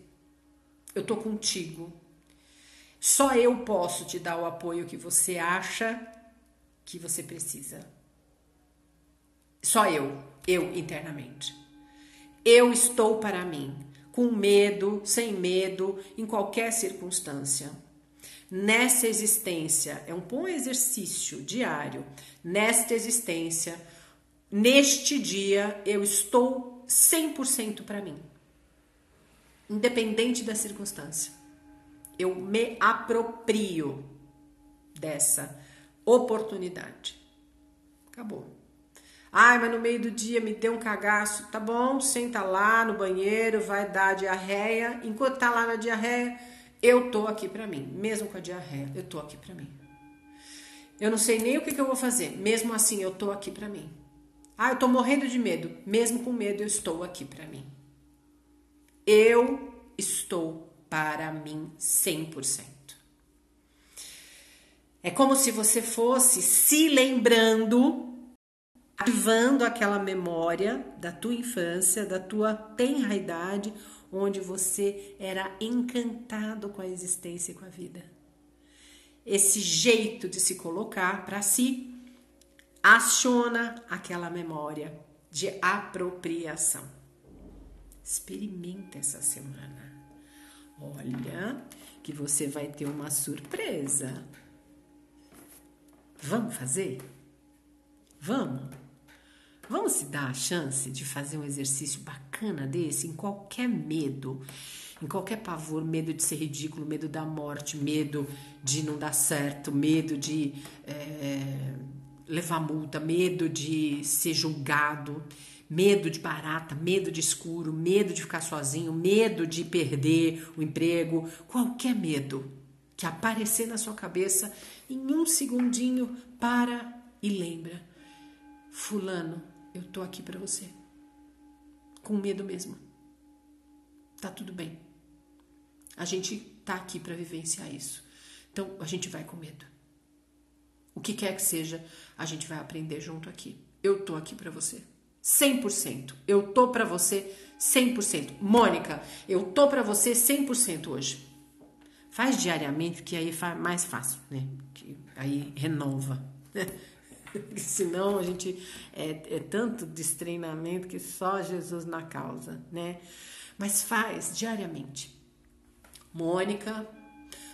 Eu tô contigo. Só eu posso te dar o apoio que você acha que você precisa. Só eu internamente. Eu estou para mim, com medo, sem medo, em qualquer circunstância. nessa existência, é um bom exercício diário, nesta existência, neste dia, eu estou 100% para mim, independente da circunstância. Eu me aproprio dessa oportunidade. Acabou. Ai, mas no meio do dia me deu um cagaço. Tá bom, senta lá no banheiro, vai dar diarreia. Enquanto tá lá na diarreia, eu tô aqui pra mim. Mesmo com a diarreia, eu tô aqui pra mim. Eu não sei nem o que eu vou fazer. Mesmo assim, eu tô aqui pra mim. Ah, eu tô morrendo de medo. Mesmo com medo, eu estou aqui pra mim. Eu estou para mim 100%. É como se você fosse se lembrando, ativando aquela memória da tua infância, da tua tenra idade, onde você era encantado com a existência e com a vida. Esse jeito de se colocar para si aciona aquela memória de apropriação. Experimenta essa semana. Olha que você vai ter uma surpresa. Vamos fazer? Vamos? Vamos se dar a chance de fazer um exercício bacana desse em qualquer medo, em qualquer pavor, medo de ser ridículo, medo da morte, medo de não dar certo, medo de levar multa, medo de ser julgado, medo de barata, medo de escuro, medo de ficar sozinho, medo de perder o emprego, qualquer medo que aparecer na sua cabeça, em um segundinho, para e lembra. Fulano, eu tô aqui pra você. Com medo mesmo. Tá tudo bem. A gente tá aqui pra vivenciar isso. Então, a gente vai com medo. O que quer que seja, a gente vai aprender junto aqui. Eu tô aqui pra você. 100%. Eu tô pra você 100%. Mônica, eu tô pra você 100% hoje. Faz diariamente, que aí é mais fácil, né? Que aí renova. Senão a gente é tanto destreinamento que só Jesus na causa, né? Mas faz diariamente. Mônica,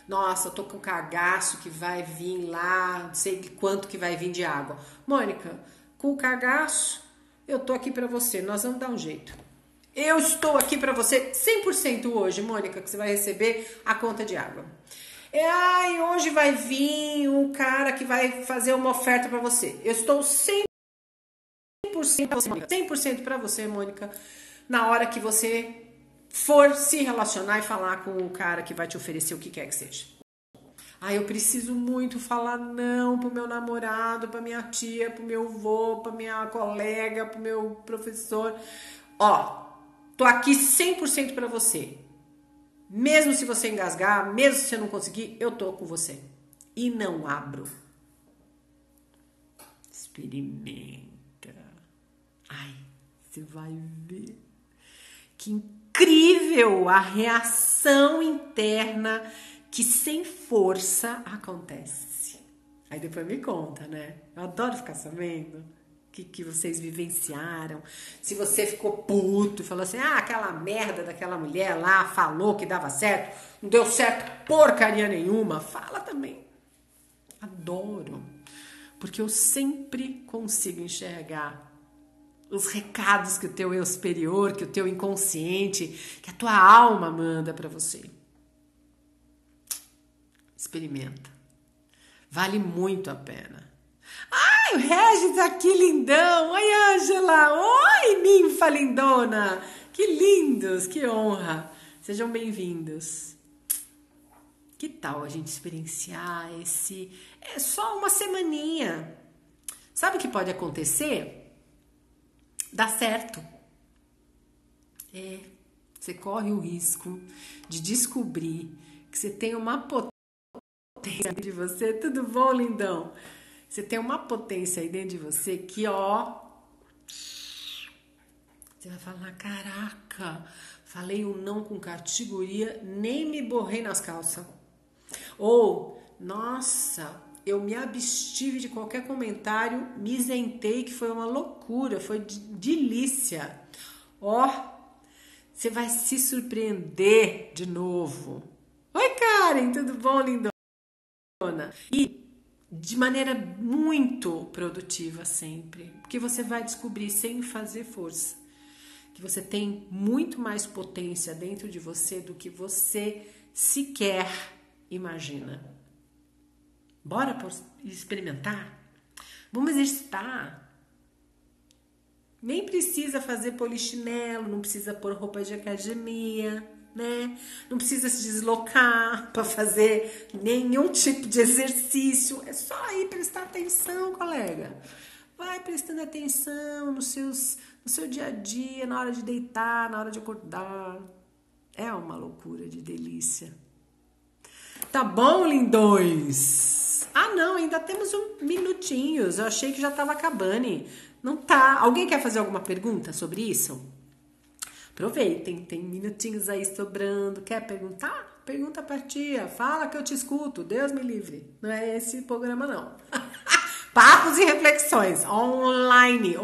nossa, eu tô com cagaço que vai vir lá, não sei quanto que vai vir de água. Mônica, com o cagaço, eu tô aqui pra você, nós vamos dar um jeito. Eu estou aqui pra você 100% hoje, Mônica, que você vai receber a conta de água. Ai, hoje vai vir um cara que vai fazer uma oferta pra você. Eu estou 100% pra você, Mônica. 100% pra você, Mônica, na hora que você for se relacionar e falar com o cara que vai te oferecer o que quer que seja. Ah, eu preciso muito falar não pro meu namorado, pra minha tia, pro meu avô, pra minha colega, pro meu professor. Ó, tô aqui 100% pra você. Mesmo se você engasgar, mesmo se você não conseguir, eu tô com você. E não abro. Experimenta. Ai, você vai ver. Que incrível a reação interna que sem força acontece. Aí depois me conta, né? Eu adoro ficar sabendo que vocês vivenciaram. Se você ficou puto e falou assim, aquela merda daquela mulher lá falou que dava certo, não deu certo porcaria nenhuma, fala também. Adoro. Porque eu sempre consigo enxergar os recados que o teu eu superior, que o teu inconsciente, que a tua alma manda para você. Experimenta. Vale muito a pena. Ai, o Regis aqui, lindão. Oi, Ângela. Oi, ninfa lindona. Que lindos, que honra. Sejam bem-vindos. Que tal a gente experienciar esse... É só uma semaninha. Sabe o que pode acontecer? Dá certo. Você corre o risco de descobrir que você tem uma potência dentro de você. Tudo bom, lindão? Você tem uma potência aí dentro de você que, ó... Você vai falar, caraca, falei um não com categoria, nem me borrei nas calças. Ou, nossa, eu me abstive de qualquer comentário, me isentei, que foi uma loucura, foi delícia. Ó, você vai se surpreender de novo. Oi, Karen, tudo bom, lindo? E de maneira muito produtiva sempre, porque você vai descobrir sem fazer força que você tem muito mais potência dentro de você do que você sequer imagina. Bora experimentar? Vamos exercitar. Nem precisa fazer polichinelo, não precisa pôr roupa de academia, né? Não precisa se deslocar para fazer nenhum tipo de exercício. É só ir prestar atenção, colega. Vai prestando atenção no seu dia a dia, na hora de deitar, na hora de acordar. É uma loucura de delícia. Tá bom, lindões? Ah, não, ainda temos minutinhos. Eu achei que já estava acabando. Não tá. Alguém quer fazer alguma pergunta sobre isso? Aproveitem, tem minutinhos aí sobrando. Quer perguntar? Pergunta pra tia. Fala que eu te escuto. Deus me livre. Não é esse programa, não. Papos e reflexões. Online.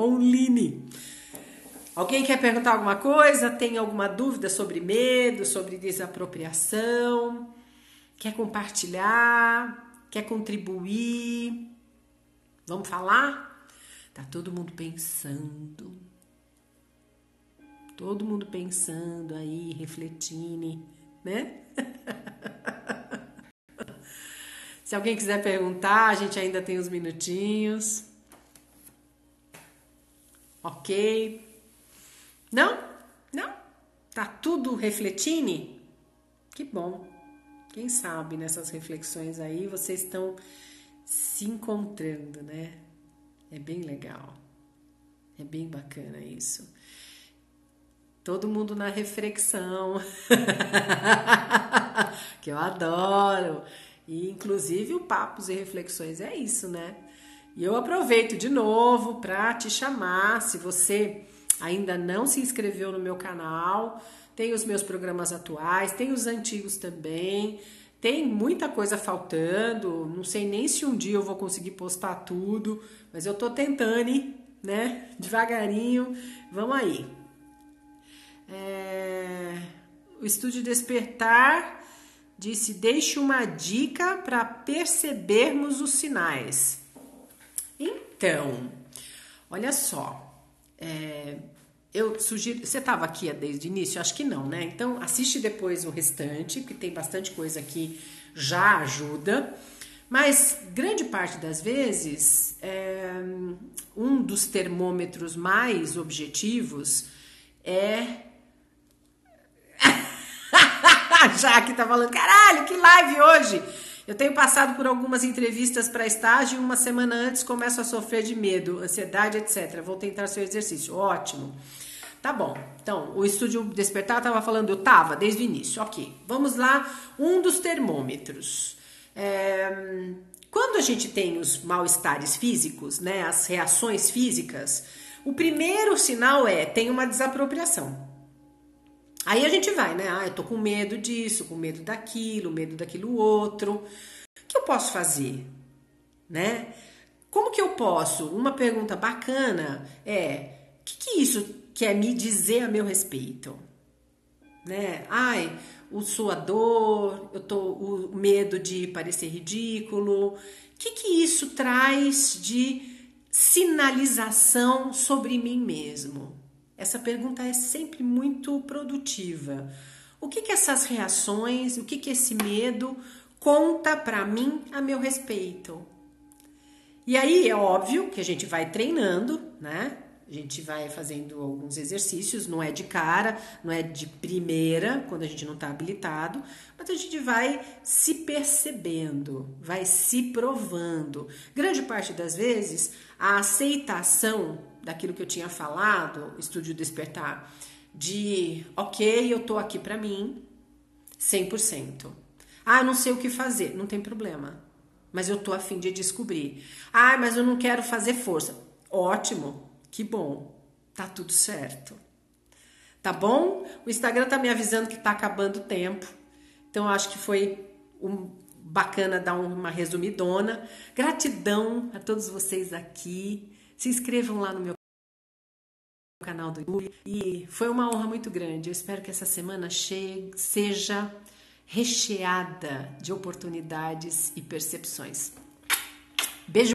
Alguém quer perguntar alguma coisa? Tem alguma dúvida sobre medo, sobre desapropriação? Quer compartilhar? Quer contribuir? Vamos falar? Tá todo mundo pensando. Todo mundo pensando aí, refletindo, né? Se alguém quiser perguntar, a gente ainda tem uns minutinhos. Ok? Não? Não? Tá tudo refletindo? Que bom. Quem sabe nessas reflexões aí vocês estão se encontrando, né? É bem legal. É bem bacana isso. Todo mundo na reflexão. Que eu adoro. E inclusive o Papos e Reflexões é isso, né? E eu aproveito de novo para te chamar, se você ainda não se inscreveu no meu canal, tem os meus programas atuais, tem os antigos também, tem muita coisa faltando, não sei nem se um dia eu vou conseguir postar tudo, mas eu tô tentando, né? Devagarinho, vamos aí. O Estúdio Despertar disse, deixe uma dica para percebermos os sinais. Então, olha só, eu sugiro, você estava aqui desde o início? Acho que não, né? Então, assiste depois o restante, porque tem bastante coisa que já ajuda, mas grande parte das vezes, um dos termômetros mais objetivos é... A Jaque tá falando, caralho, que live hoje! Eu tenho passado por algumas entrevistas para estágio e uma semana antes começo a sofrer de medo, ansiedade, etc. Vou tentar seu exercício. Ótimo. Tá bom. Então, o Estúdio Despertar tava falando, eu tava desde o início. Ok, vamos lá. Um dos termômetros. Quando a gente tem os mal-estares físicos, né, as reações físicas, o primeiro sinal tem uma desapropriação. Aí a gente vai, né? Eu tô com medo disso, com medo daquilo outro. O que eu posso fazer? Né? Como que eu posso? Uma pergunta bacana o que isso quer me dizer a meu respeito? Né? Sua dor, o medo de parecer ridículo. O que isso traz de sinalização sobre mim mesmo? Essa pergunta é sempre muito produtiva. O que essas reações, o que esse medo conta para mim a meu respeito? E aí é óbvio que a gente vai treinando, né? A gente vai fazendo alguns exercícios, não é de cara, não é de primeira, quando a gente não está habilitado, mas a gente vai se percebendo, vai se provando. Grande parte das vezes, a aceitação daquilo que eu tinha falado, Estúdio Despertar, de, ok, eu tô aqui pra mim, 100%. Eu não sei o que fazer, não tem problema, mas eu tô a fim de descobrir. Mas eu não quero fazer força. Ótimo, que bom, tá tudo certo. Tá bom? O Instagram tá me avisando que tá acabando o tempo, então eu acho que foi bacana dar uma resumidona. Gratidão a todos vocês aqui. Se inscrevam lá no meu canal do YouTube. E foi uma honra muito grande. Eu espero que essa semana seja recheada de oportunidades e percepções. Beijo.